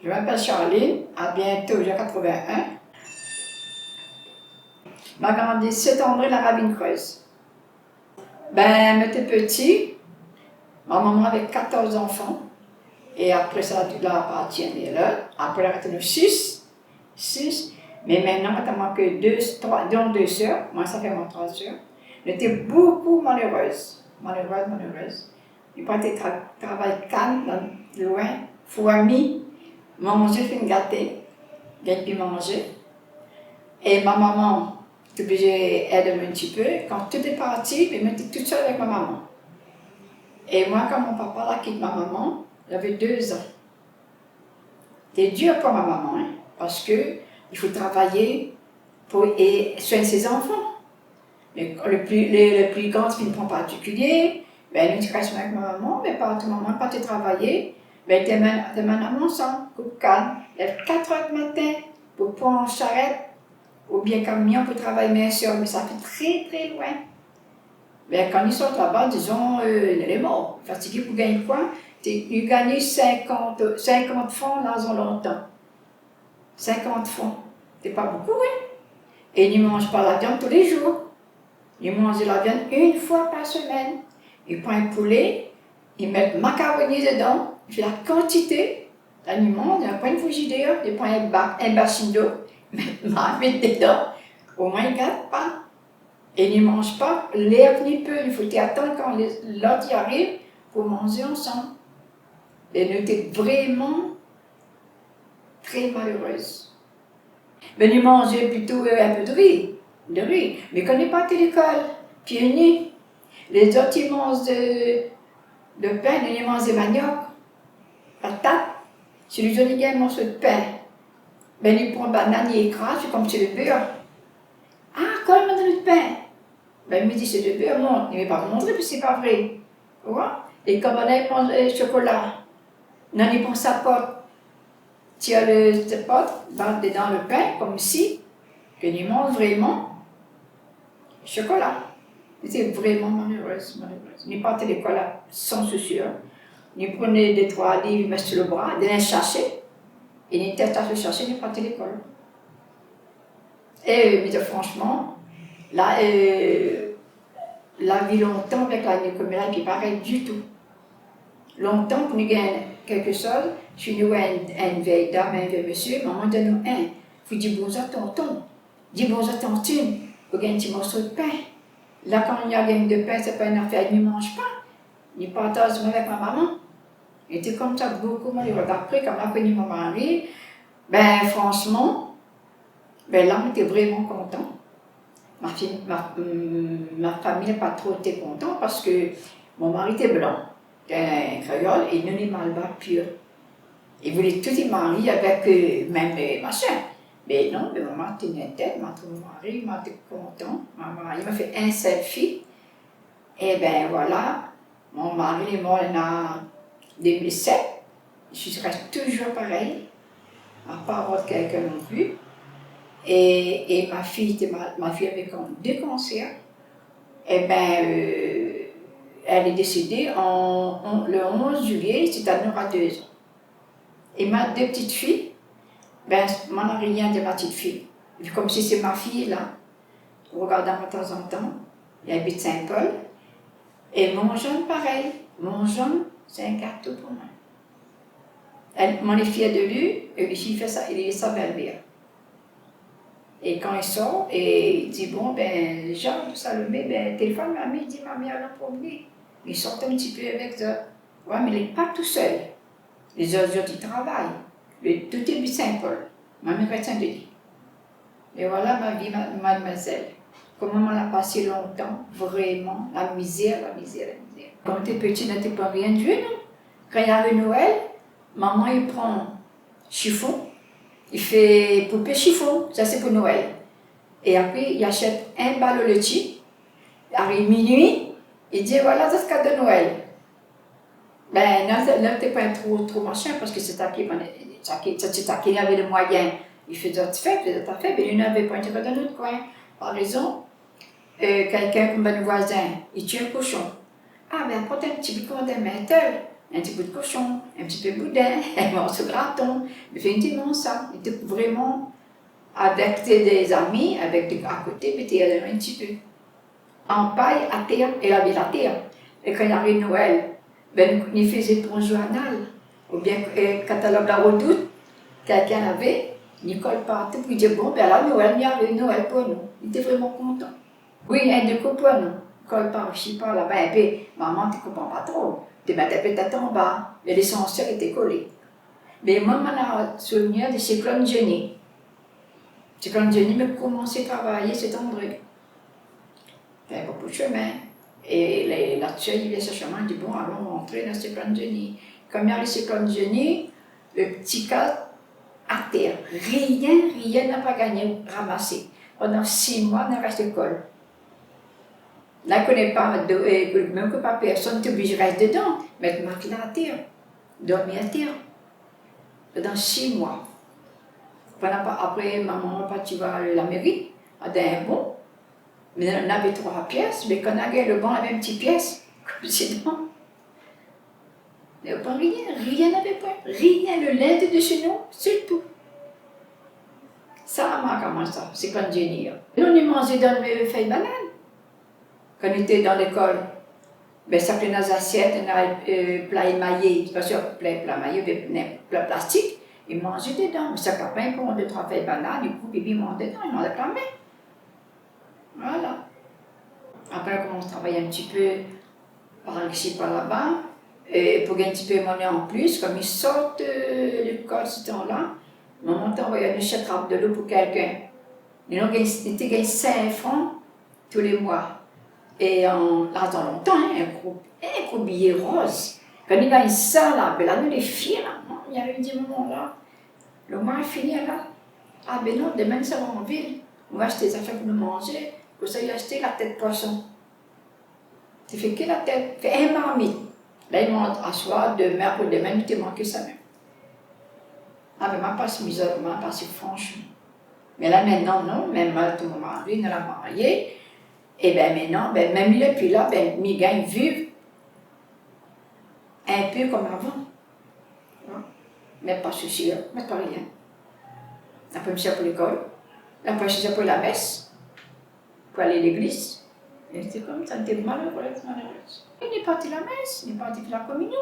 Je m'appelle Charline, à bientôt, j'ai 81. Ma grandi 7 André, la Rabine Creuse. Ben, j'étais petit, ma maman avait 14 enfants. Et après ça, toute la partie est là. Après, elle a eu 6. Mais maintenant, elle a que 2, 3, dont 2 sœurs. Moi, ça fait mon 3 sœurs. J'étais beaucoup malheureuse. Malheureuse. Je partais travailler calme, loin, faut amis, manger, faire une gâtée, bien puis manger. Et ma maman, j'étais obligée d'aider un petit peu. Quand tout est parti, je m'étais toute seule avec ma maman. Et moi, quand mon papa a quitté ma maman, j'avais 2 ans. C'était dur pour ma maman, hein, parce qu'il faut travailler pour soigner ses enfants. Le plus grand, c'est une particulier. Ben, nous restons avec ma maman, mais pas tout le moment, quand tu travaillais, ben, tu m'amènes à mon sang, coupe calme. Il y a 4 heures du matin pour prendre en charrette, ou bien camion pour travailler, bien sûr, mais ça fait très loin. Ben, quand ils sortent là-bas, disons, il est mort, fatigué pour gagner quoi? Tu gagnes 50 francs dans longtemps. 50 francs. C'est pas beaucoup, hein? Et ils ne mangent pas la viande tous les jours. Ils mangent la viande une fois par semaine. Ils prennent un poulet, ils mettent macaroni dedans, ils font la quantité d'aliments, ils prennent une frigidaire, ils prennent un bassin d'eau, ils mettent marmite dedans. Au moins, ils ne gardent pas. Et ils ne mangent pas l'air ni peu. Il faut attendre quand l'autre y arrive pour manger ensemble. Et nous étions vraiment très maléreuse. Mais nous mangeons plutôt un peu de riz. Mais quand on est parti à l'école, pieds nus, les autres ils mangent de pain, nous ils mangent des manioc, patates. Si les jeunes ils un morceau de pain, ben ils prennent banane, ils écrasent, c'est comme c'est le beurre. Ah, quand ils mangent du pain, ben ils me disent c'est le beurre, non, ils ne vont pas montrer, puis c'est pas vrai. Ouais. Et quand on mange le chocolat, non, ils prennent sa pote. Tire le pot dans le pain, comme ici, que nous mangeons vraiment chocolat. J'étais vraiment malheureuse. Nous partions à l'école sans souci. Nous prenions des 3 livres, nous mettions sur le bras, dans un sachet, et nous étions à se chercher, nous partions à l'école. Et mais franchement, là, la vie longtemps avec la comme là, qui pareil du tout. Longtemps, pour nous gagner quelque chose, je suis nous une vieille dame, un vieux monsieur, maman donne nous un. Vous dites bonjour à tonton, dis bonjour à tontine, vous gagnez un petit morceau de pain. Là, quand il y a un gagne de pain, c'est pas une affaire, il ne mange pas. Il partage avec ma maman. Il était comme ça beaucoup malheureux. Après, quand on a connu mon mari, ben franchement, ben là, on était vraiment contents. Ma famille n'a pas trop été contente parce que mon mari était blanc. Un créole et nous les malbas purs. Ils voulaient tous les marier avec même machin. Mais non, mais maman tenait tête, mon mari, il m'a été content. Il m'a fait un selfie. Et ben voilà, mon mari est mort en 2007. Je reste toujours pareil, à part avoir quelqu'un non plus. Et ma fille avait 2 cancers. Et ben elle est décédée le 11 juillet, c'est-à-dire à 2 ans. Et ma 2 petites filles, ben, moi, je n'ai rien de ma petite fille. Comme si c'est ma fille, là, regardant de temps en temps, il habite Saint-Paul. Et mon jeune, pareil. Mon jeune, c'est un gâteau pour moi. Mon est fière de lui, et il fait ça, il est sa belle-mère. Et quand il sort, et il dit, bon, ben, Jean, Salomé, ben, téléphone, mamie, il dit, mamie, allons promener. Il sort un petit peu avec ça. Ouais, mais il n'est pas tout seul. Les autres, ils travaillent. Tout est du Saint-Paul. Ma mère est Saint-Denis. Et voilà ma vie, mademoiselle. Comment on l'a passé longtemps, vraiment, la misère. Quand tu es petit, tu n'as pas rien de Dieu, non? Quand il y a le Noël, maman, il prend chiffon, il fait poupée chiffon, ça c'est pour Noël. Et après, il achète un ballon de lait, arrive minuit, il dit, voilà, c'est ce cadeau de Noël. Ben, là, tu n'es pas trop machin, parce que c'est qui avait les moyens. Il fait d'autres fêtes, mais il n'avait pas intérêt dans notre coin. Par exemple, quelqu'un comme un voisin, il tue un cochon. Ah, ben, apporte un petit bicon de métal. un petit peu de cochon, un petit peu de boudin, un morceau de graton. Définitivement ça. Il était vraiment avec des amis, avec des à côté, mais il y avait un petit peu. En paille, à terre, elle avait la terre. Et quand il y avait Noël, ben, il faisait pour un journal, ou bien catalogue la redoute, quelqu'un avait, Nicole partait pour dire bon, ben là, Noël, il y avait Noël pour nous. Il était vraiment content. Oui, il y a un déco pour nous. Nicole part, je sais pas, là-bas, et puis, maman, tu comprends pas trop. Tu mettais peut-être en bas, mais l'essentiel était collé. Mais moi, je me souviens de Cyclone Jenny. Cyclone Jenny m'a commencé à travailler cet André. Il y avait beaucoup de chemin. Et là-dessus, il y avait ce chemin, il dit bon, allons rentrer dans le Cyclone Jenny. Comme il y a le Cyclone Jenny, le petit cas à terre. Rien n'a pas gagné, ramassé. Pendant 6 mois, on reste à l'école. Là, on ne connaît pas, même que pas personne, tu es obligé de rester dedans, mettre matelas à terre, dormir à terre. Pendant 6 mois. Après, maman est partie voir la mairie, à d'un bon. Mais on avait 3 pièces, mais quand on avait le banc, on avait une petite pièce, comme sinon. Il n'y avait pas rien n'avait pas. Rien, le lait de chez nous, c'est tout. Ça m'a commencé ça, c'est quand j'ai dit. Nous, on mangeait dans les feuilles de banane. Quand on était dans l'école, ben, ça prenait des assiettes, on avait plat émaillé, pas sûr, plat émaillé, mais plat plastique, ils mangeaient dedans. Mais ça copain pour 2 3 feuilles de banane, du coup, bébé mangeait dedans, il mangeait pas main. Voilà. Après, on commence à travailler un petit peu par ici, par là-bas, et pour gagner un petit peu de monnaie en plus, comme ils sortent de l'école ce temps-là, maman t'a envoyé un chèque de l'eau pour quelqu'un. Ils ont gagné 5 francs tous les mois. Et là, dans longtemps, hein, un gros billet rose. Quand ils gagnent ça, là, ben là, nous les filles, là, il y a eu des moments là, le mois est fini là. Ah ben non, demain ça va en ville. On va acheter des affaires pour nous manger. Vous savez acheter la tête de poisson. Tu fais que la tête, fais un marmite. Là, ils montent à soi, demain, pour demain, il te manque ça même. Ah ben, ma passe misère, ma passe franchement. Mais là, maintenant, non, même tout mon mari, nous l'a marié. Et bien maintenant, ben, même il est plus là, ben, mes gars, ils vivent un peu comme avant. Mais pas souci, mais pas rien. Après, je suis pour l'école. Après, je suis pour la messe, pour aller à l'église. Et c'était comme ça, j'étais malheureuse. Il est parti à la messe, il est parti faire la communion.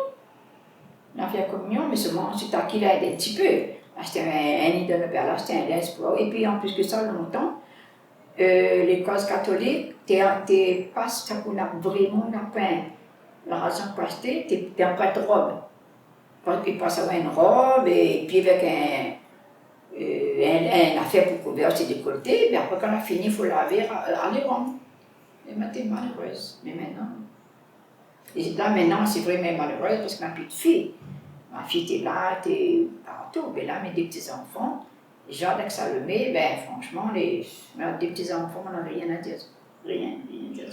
Il a fait la communion, mais seulement, c'était à qui il a aidé un petit peu. C'était un nid de le père là, c'était un espoir. Et puis, en plus que ça, longtemps, l'école catholique, t'es pas ça qu'on a vraiment l'argent pour acheter, t'es en prête de robe. Il passe avec une robe et puis avec une affaire pour couvrir ses décolletés, mais après quand on a fini, il faut laver, aller rendre. Et maintenant, t'es malheureuse. Mais maintenant, et là maintenant, c'est vraiment malheureuse parce qu'on n'a plus de fille. Ma fille était là, était partout, mais là, mes 2 petits-enfants, Jacques avec Salomé, ben franchement, mes 2 petits-enfants, on n'a rien à dire. Rien à dire.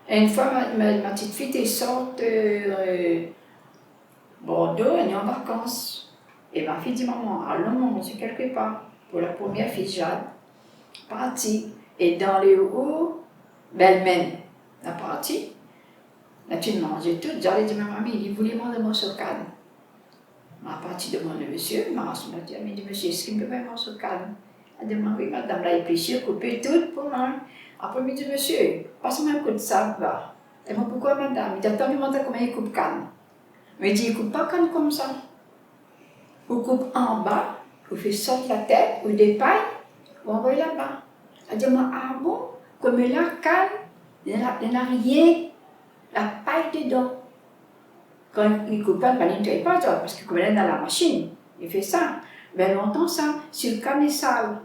Et une fois, ma petite fille était sortie de Bordeaux, elle est en vacances. Et ma fille dit, maman, allons manger quelque part. Pour la première fille, Jade, partie. Et dans les hauts, belle-mène, la partie. La petite mangeait tout. J'allais dire, ma mamie, il voulait manger mon calme. Ma partie demande au monsieur, ma dit, monsieur, est-ce qu'il me peut faire mon calme? Elle dit, oui, madame, là, épluché, coupé tout pour moi. Après, il me dit, monsieur, passe-moi un coup de sable, là. Elle m'a dit, pourquoi, madame? Il dit, attends, demande comment il coupe canne. Mais il dit, il ne coupe pas canne comme ça. Vous coupe en bas, vous faites sortir la tête, ou des pailles, vous envoyez là-bas. Elle dit, ah bon, comme la canne, il n'y a rien, la paille dedans. Quand il coupe pas, il ne nettoie pas ça, parce que comme elle est dans la machine, il fait ça. Mais longtemps ça, si le canne est sale,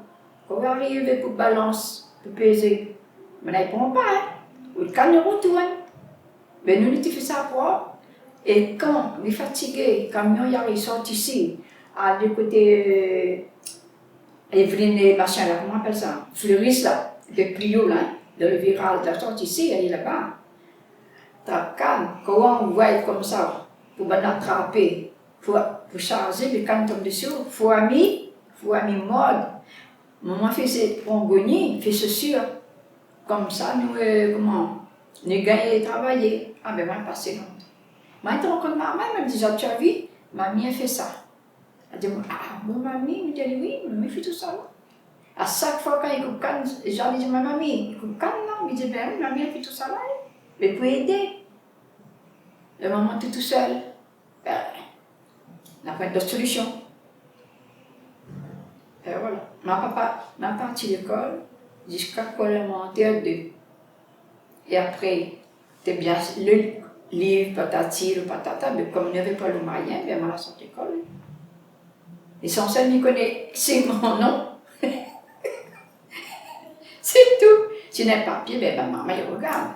quand vous arrivez pour balance, pour peser, mais là il ne prend pas, hein. Ou le canne retourne. Mais nous, on fait ça propre. Et quand on est fatigué, quand il sort ici, à du côté Evelyne et machin, là, comment on appelle ça? Fleuris là, le plio là, le virage, la sorte ici, elle est là-bas. Ta canne, comment on voit comme ça, pour l'attraper, pour charger, le canne tombe dessus, faut ami mode. Maman fait ses pongonies, fait chaussures. Comme ça, nous, nous gagnons et travailler. Ah ben, moi, passé longtemps. Moi, je rencontre maman, elle me dit, tu as vu, mamie a fait ça. Elle dit, ah, bon, mamie, elle me dit, oui, mamie fait tout ça. Là. À chaque fois quand il coupe canne, j'en ai dit, ma mamie, il coupe canne, non? Il me dit, ben oui, mamie a fait tout ça là. Mais pour aider. Le maman était tout seul. Ben, on n'a pas de solution. Et voilà. Ma papa m'a parti de l'école jusqu'à l'élémentaire 2. Et après, c'était bien le livre, patati, le patata, mais comme il n'y avait pas le moyen, ben, on m'a sorti de l'école. L'essentiel, il connaît, c'est mon nom. C'est tout. Si tu n'as pas papier, ben, maman, il regarde.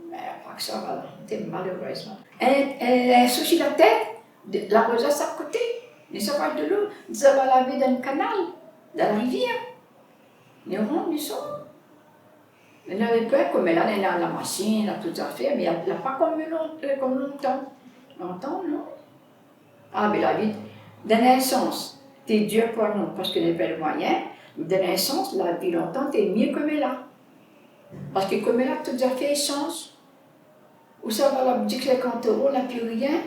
Mais pas que ça, voilà. C'était malheureusement. Elle a souci la tête, la rosace à côté. Il ça va de l'eau, ça va laver dans le canal, dans la rivière. Ils rentrent, ils sont. Elle n'avait pas comme elle a la machine, elle a tout à fait, mais elle n'a pas comme longtemps. Longtemps, non. Ah, mais la vie, de naissance, t'es dur pour nous parce qu'elle n'a pas le moyen. De naissance, la vie longtemps, t'es mieux comme elle a. Parce que comme elle a tout à fait, elle change. Ou ça va la boutique 50 €, elle n'a plus rien.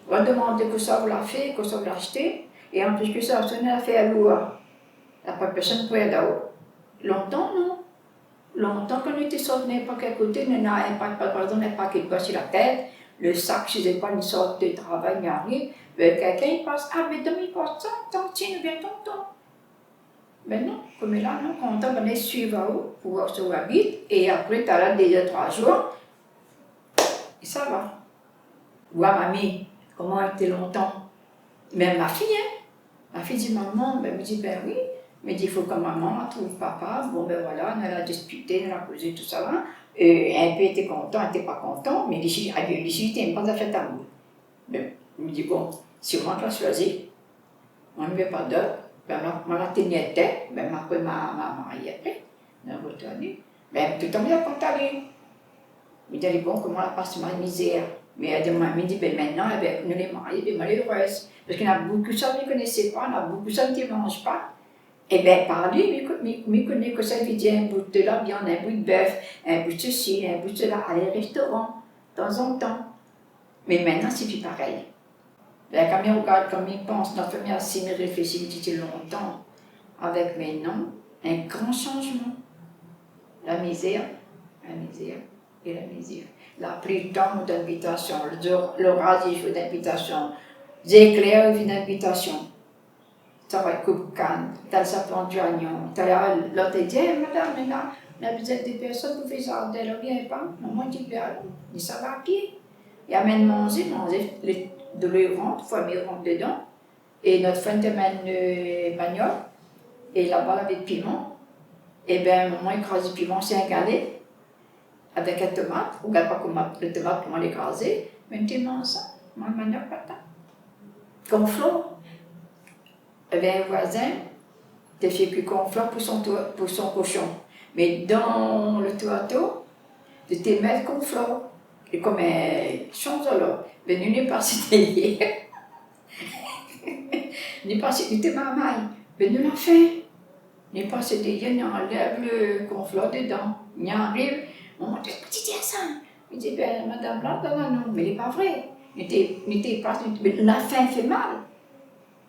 On va demander que ça vous l'a fait, que ça vous l'a acheté. Et en plus que ça, on a fait à l'eau. Il n'y a pas personne pour aller là-haut. Longtemps, non. Longtemps qu'on était sorti n'importe quel côté, on n'a pas, par exemple, pas qu'il passe sur la tête, le sac, je ne sais pas, une sorte de travail, il arrive, quelqu'un il passe, ah, mais demain il passe ça, tant tiens, bien tonton. Mais non, comme là, non, quand on est suivre à où, pour voir où on habite, et après, tu as là déjà 3 jours, et ça va. Voir mamie, comment elle était longtemps. Même ma fille, hein. Ma fille dit, maman, ben, elle me dit, ben oui. Mais il faut que maman trouve papa. Bon, ben voilà, on a disputé, on a causé tout ça. Là. Un peu était content, un n'était pas content, mais les filles n'aiment pas fait amour. Mais il me dit, bon, si moi je l'ai choisi, on ne veut pas d'autre. Ben, moi, la tenue tête, ben, après, ma mariée après, on a retourné. Ben, tout le temps, il a contact. Il dit, bon, comment elle passe ma misère. Mais elle dit, ben, maintenant, nous les mariés, ben, malheureuse. Parce qu'il y en a beaucoup de choses qu'on ne connaissait pas, il y en a beaucoup de choses qui ne mangent pas. Et bien, par lui, il connaît que ça veut dire un bout de la viande, un bout de bœuf, un bout de ceci, un bout de cela, aller au restaurant, de temps en temps. Mais maintenant, c'est plus pareil. Là, quand il regarde, comme il pense, notre famille a si réfléchi depuis longtemps, avec maintenant, un grand changement. La misère et la misère. La pluie tombe d'invitation, l'orage, il faut d'invitation, l'éclair, il faut d'invitation. Ça va être coupe canne, t'as le sapin du agneau, t'as l'autre dit, madame, là, on a besoin de personnes pour faire ça, elle ne vient pas. Maman dit, bien, mais ça va à pied. Il amène manger de l'eau rentre, fois mais rentre dedans. Et notre femme amène le manioc, et là-bas, avec piment. Et bien, maman écrase du piment, c'est un galet, avec un tomate. On ne regarde pas comment le tomate, comment l'écraser, mais tu manges ça, moi, le manioc, patate. Comme flot. Eh bien, un voisin, t'es fait plus confort pour son cochon. Mais dans le toileau, tu t'es mettre confort. Et comme un changelot, ben nous n'est pas cité hier. N'est pas cité maman. Ben nous l'a fait. N'est pas cité hier, on enlève le confort dedans. Il arrive, on dit, petit ça. Il dit, ben madame là, non, mais il n'est pas vrai. N'était pas, mais la faim fait mal.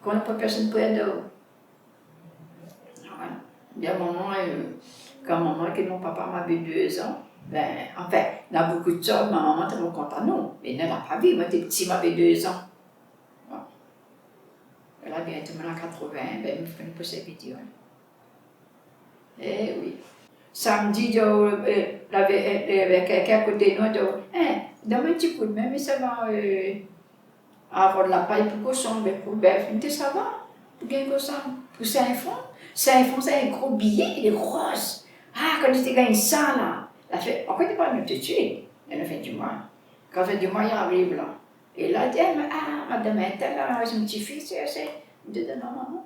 Quand on n'a pas personne pour aider. Il y a un moment, quand mon papa m'avait 2 ans, ben, enfin, il y a beaucoup de choses, ma maman était contente, non, mais elle n'a pas vu, moi, j'étais petit, m'avait 2 ans. Bon. Et là, bientôt, maintenant, 80, ben, je ne peux pas vidéo. Eh oui. Samedi, il y avait quelqu'un à côté de nous, il dit, donne-moi un petit coup de main, mais ça va avoir de la paille pour cochon, mais pour bœuf, mais ça va, pour gagner cochon, pour 5 francs. 5 francs, c'est un gros billet, il est rose. Ah, quand j'étais gagné ça, là, elle fait, pourquoi tu n'es pas venu te tuer? Elle a fait du mois. Quand elle fait du mois, il arrive là. Et là, elle dit, madame, elle là, j'ai un petit fils, c'est. Il dit, non, maman.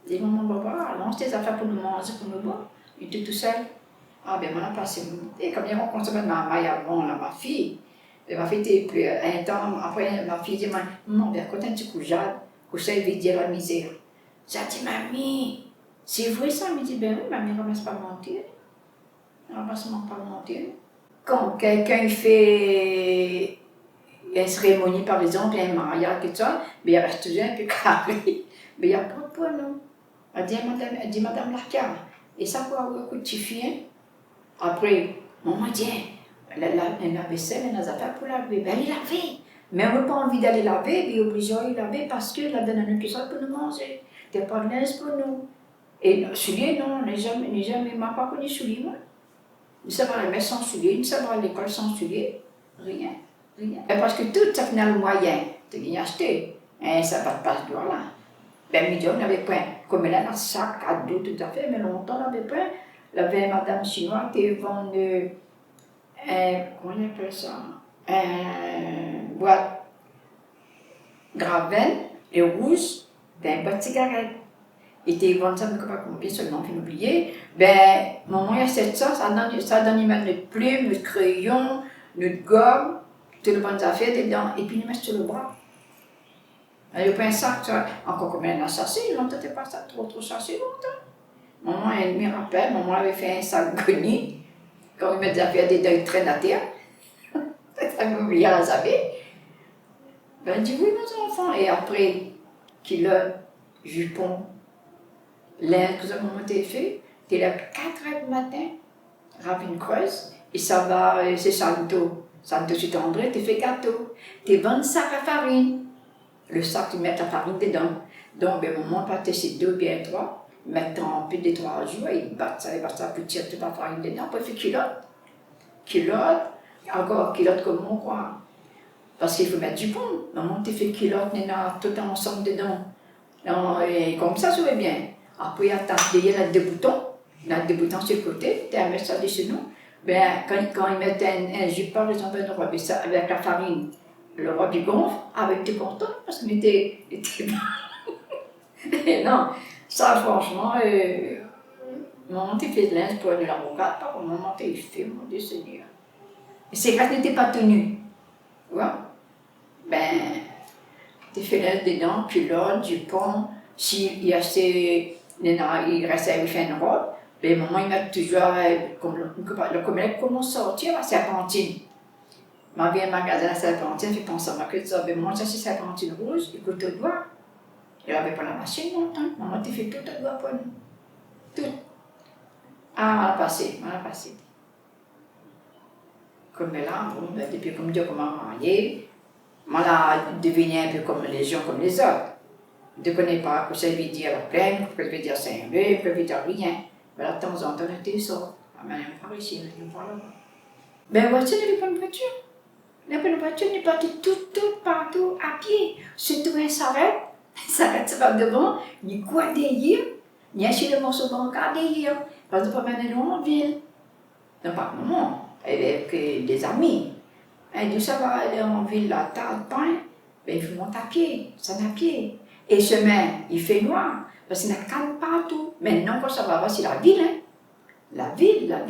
Il dit, maman, papa, lance tes affaires pour nous manger, pour nous boire. Il était tout seul. Ah, ben, on a passé. Et comme il rencontre ma maille avant, là, ma fille. Et ma fille était un temps, après, ma fille dit, maman, viens, quand un petit coup de jade, que ça veut dire la misère. J'ai dit, mamie. C'est vrai ça, elle me dit, ben oui, ma mère ne ramasse pas mentir. Elle ne ramasse pas mentir. Quand quelqu'un fait une cérémonie, par exemple, un mariage, tout ça, mais il reste toujours un peu carré. Mais il n'y a pas de poids, non. Elle dit Madame Larcar, et ça quoi, un coup de chifien. Après, maman dit, la vaisselle, elle a affaires pour laver. Ben, elle est lavée. Mais on n'a pas envie d'aller laver, mais obligé de laver parce que la donne à nous qui sort pour nous manger. T'es pas de linge pour nous. Et souliers, non, m'a pas connu souliers, moi. Nous sommes à la messe sans souliers, nous sommes à l'école sans souliers. Rien, rien. Et parce que tout ça venait le moyen de gagner acheter. Et ça va pas se voir là. Ben, midi, on n'avait pas, comme elle a un sac à dos tout à fait, mais longtemps, on n'avait pas. Il y avait madame chinoise qui vendait, comment on appelle ça, boîte gravelle et rouge, ben, boîte de cigarette. Et tu vends ça, mais pas combien seulement, puis oublier. Ben, maman, il y a cette ça donne notre plume, notre crayon, notre gomme, toutes les bonnes affaires dedans, et puis nous met sur le bras. Il n'y a pas un sac, encore combien on a chassé, longtemps, t'es pas ça trop chassé longtemps. Maman, elle me rappelle, maman avait fait un sac gagné, quand il met des affaires dedans, il traîne à terre. Ça m'oubliait à la savait. Ben, elle dit oui, mes enfants, et après, culotte, jupon, linge que maman t'a fait, t'es là à 4h du matin, Ravine Creuse, et ça va, c'est Santo André, t'es fait gâteau, t'es bon sac à farine. Le sac, tu mets la farine dedans. Donc, ben, maman partait ces 2 bien 3, mettre en plus de 3 jours, et il bat ça, pour tirer toute la farine dedans, puis il fait culotte, encore culotte comme on croit. Parce qu'il faut mettre du pont. Maman t'a fait culotte, tout ensemble dedans. Non, et comme ça va bien. Après, il y a deux boutons sur le côté, tu mets ça dessus nous. Ben, quand ils mettent un jus, par exemple, une robe, ça, avec la farine, le robe il gonfle, avec du content, parce que était non, ça franchement, maman t'a fait de linge pour de l'avocat, pas comme maman t'a fait, mon Dieu Seigneur. Et c'est quand tu n'étais pas tenu, tu vois? Ben, tu fais linge dedans, culotte, jupon, s'il y a assez. Il restait à faire une robe, mais maman il met toujours, comme le commerce commence à sortir, la serpentine. Ma vie un magasin à serpentine, je pense à ma que ça, mais moi ça c'est serpentine rouge, il coûte au doigt. Il n'avait pas la machine longtemps, maman t'a fait tout au doigt pour nous. Tout. Ah, mal passé. Comme là, bon, ben, depuis comme Dieu comment marié, moi là, devenu un peu comme les gens, comme les autres. Je ne connais pas que ça veut dire la peine, que ça veut dire 5 que ça veut dire rien. Mais là, de temps en temps, on était ça. Ah, mais on par ici, on part là-bas. Ben, voiture, il n'y avait pas de voiture. Il n'y avait pas de voiture, on est parti tout partout à pied. Surtout un s'arrête ça va devant, il y a quoi derrière, il y a chez le morceau bancaire derrière. Parce que pas maintenant en ville. Non, pas maman, avec des amis. Elle dit ça va aller en ville, là, t'as le pain, ben, il faut monter à pied, ça va à pied. Et chemin, il fait noir, parce qu'il y a calme partout. Maintenant, quand ça va, c'est la ville, hein. La ville, hein.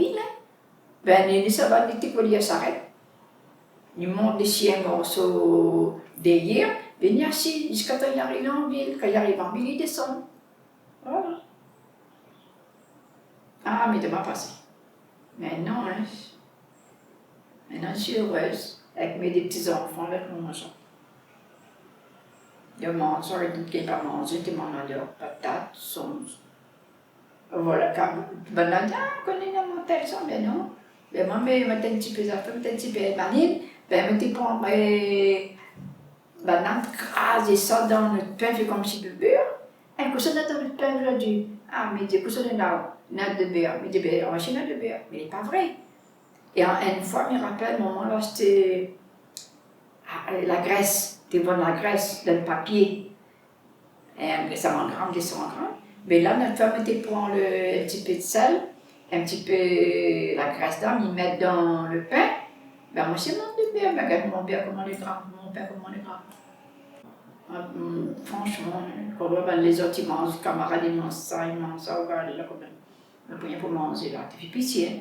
Ben, ça va, les petits s'arrêtent. Ils montent ici un morceau derrière, ben, il y a ici, jusqu'à quand il arrive en ville. Quand il arrive en ville, il descend. Voilà. Ah, mais de ma passé. Maintenant, hein. Maintenant, je suis heureuse, avec mes petits-enfants, avec mon machin. Je mange, qui n'est pas mangé, qui mange alors, patates, sauce. Voilà, banane, on connaît mon tel ça, mais non. Ben, moi, je mets un petit peu d'affaires, un petit peu de vanille, ben, je prends mes bananes, craser ça dans le pain, fait comme si de beurre. Et que ça dans le pain aujourd'hui. Ah, mais du coup, ça là, not de beurre, mais de beurre, on achète de beurre, mais il n'est pas vrai. Et une fois, je me rappelle, maman, là, c'était la graisse. Tu vois la graisse dans le papier, et ça en gramme, 200 grammes. Mais là, notre femme était prend un petit peu de sel, un petit peu la graisse d'âme, ils mettent dans le pain. Ben moi, c'est mon bébé, mais regarde mon père comment les grammes, mon père comment les grammes. Franchement, quand les autres ils mangent, les camarades ils mangent ça, regarde là, comme le premier pour manger là, tu fais pitié. Hein?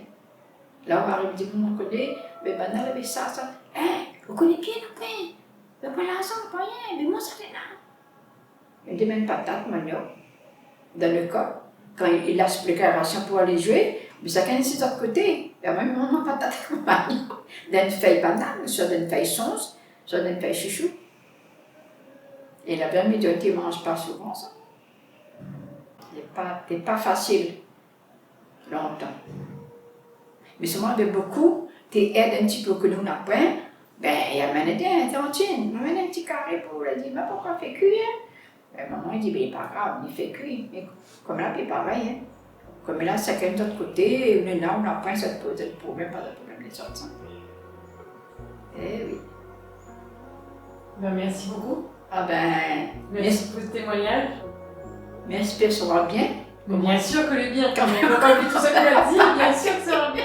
Là, on arrive, dit, mon collègue, mais ben, elle avait ça. Hein, vous connaissez bien le pain? Mais pas l'argent, pas rien, mais moi ça fait là. Il y a même patate, manioc, dans le corps. Quand il a la préparation pour aller jouer, mais ça quand de l'autre côté. Il y a même patate, manioc, dans une feuille banane, sur une feuille sauce, Ça n'est pas chouchou. Et la vermicule, tu ne manges pas souvent ça. C'est pas facile longtemps. Mais seulement avec beaucoup, tu aides un petit peu que nous n'avons pas. Ben, il y a maintenant des tantines, un petit carré pour lui dire, mais pourquoi fait cuire? Ben, maman, il dit, ben, pas grave, il fait cuire. Mais comme là, c'est pareil. Hein. Comme là, chacun de l'autre côté, on n'a pas ça pose le problème, pas de problème de sortir. Eh oui. Ben, merci beaucoup. Ah ben. Merci pour ce témoignage. Mais j'espère que ça va bien. Bien sûr que le bien, quand même. On va pas tout ça que tu as dit, bien sûr que ça va bien.